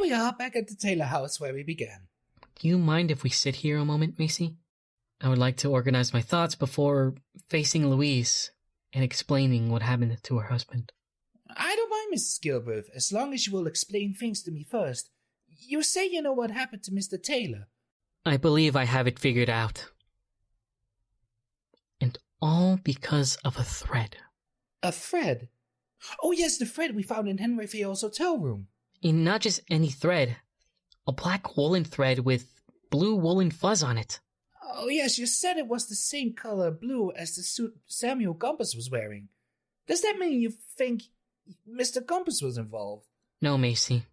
we are back at the Taylor house where we began. Do you mind if we sit here a moment, Macy? I would like to organize my thoughts before facing Louise and explaining what happened to her husband. I don't mind, Mrs. Gilbreth, as long as you will explain things to me first. You say you know what happened to Mr. Taylor. I believe I have it figured out. And all because of a thread. A thread? Oh yes, the thread we found in Henry Fayol's hotel room. And not just any thread. A black woolen thread with blue woolen fuzz on it. Oh yes, you said it was the same color blue as the suit Samuel Gompers was wearing. Does that mean you think Mr. Gompers was involved? No, Macy.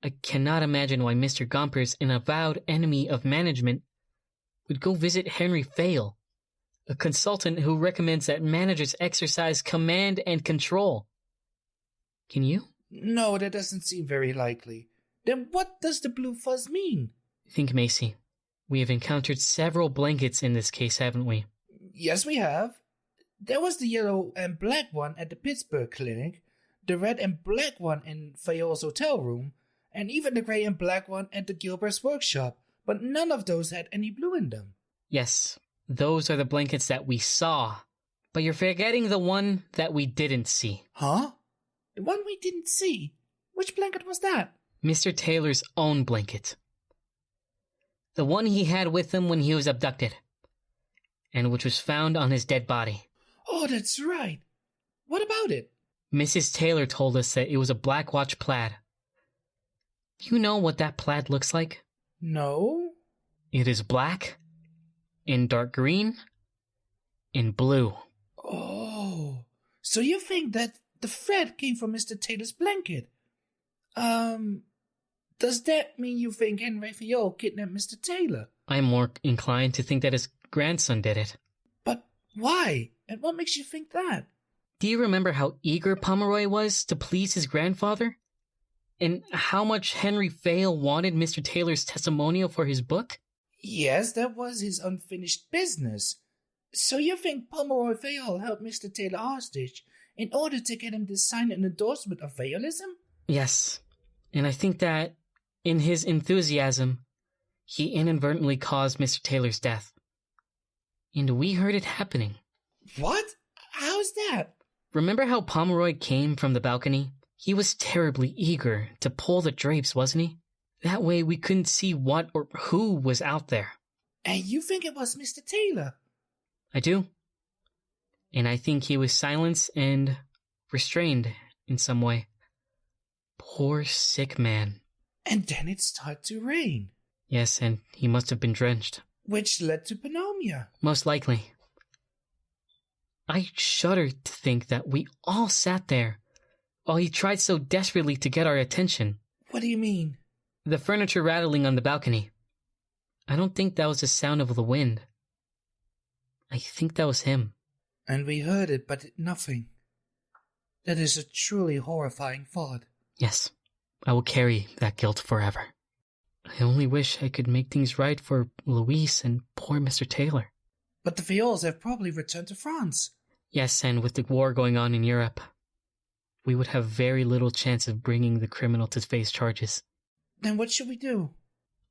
I cannot imagine why Mr. Gompers, an avowed enemy of management, would go visit Henry Fayol, a consultant who recommends that managers exercise command and control. Can you? No, that doesn't seem very likely. Then what does the blue fuzz mean? Think, Macy. We have encountered several blankets in this case, haven't we? Yes, we have. There was the yellow and black one at the Pittsburgh clinic, the red and black one in Fayol's hotel room, and even the gray and black one at the Gilbert's workshop, but none of those had any blue in them. Yes, those are the blankets that we saw, but you're forgetting the one that we didn't see. Huh? The one we didn't see? Which blanket was that? Mr. Taylor's own blanket. The one he had with him when he was abducted, and which was found on his dead body. Oh, that's right. What about it? Mrs. Taylor told us that it was a black watch plaid. Do you know what that plaid looks like? No. It is black, in dark green, in blue. Oh, so you think that the thread came from Mr. Taylor's blanket? Does that mean you think Henry Fayol kidnapped Mr. Taylor? I'm more inclined to think that his grandson did it. But why? And what makes you think that? Do you remember how eager Pomeroy was to please his grandfather? And how much Henry Fayol wanted Mr. Taylor's testimonial for his book? Yes, that was his unfinished business. So you think Pomeroy Fayol held Mr. Taylor hostage in order to get him to sign an endorsement of Fayolism? Yes, and I think that, in his enthusiasm, he inadvertently caused Mr. Taylor's death. And we heard it happening. What? How's that? Remember how Pomeroy came from the balcony? He was terribly eager to pull the drapes, wasn't he? That way we couldn't see what or who was out there. And you think it was Mr. Taylor? I do. And I think he was silenced and restrained in some way. Poor sick man. And then it started to rain. Yes, and he must have been drenched. Which led to pneumonia. Most likely. I shudder to think that we all sat there while he tried so desperately to get our attention. What do you mean? The furniture rattling on the balcony. I don't think that was the sound of the wind. I think that was him. And we heard it, but nothing. That is a truly horrifying thought. Yes, I will carry that guilt forever. I only wish I could make things right for Louise and poor Mr. Taylor. But the Fayols have probably returned to France. Yes, and with the war going on in Europe, we would have very little chance of bringing the criminal to face charges. Then what should we do?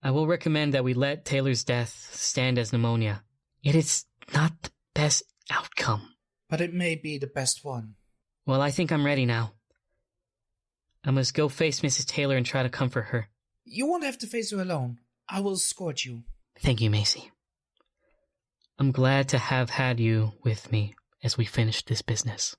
I will recommend that we let Taylor's death stand as pneumonia. It is not the best outcome. But it may be the best one. Well, I think I'm ready now. I must go face Mrs. Taylor and try to comfort her. You won't have to face her alone. I will escort you. Thank you, Macy. I'm glad to have had you with me as we finish this business.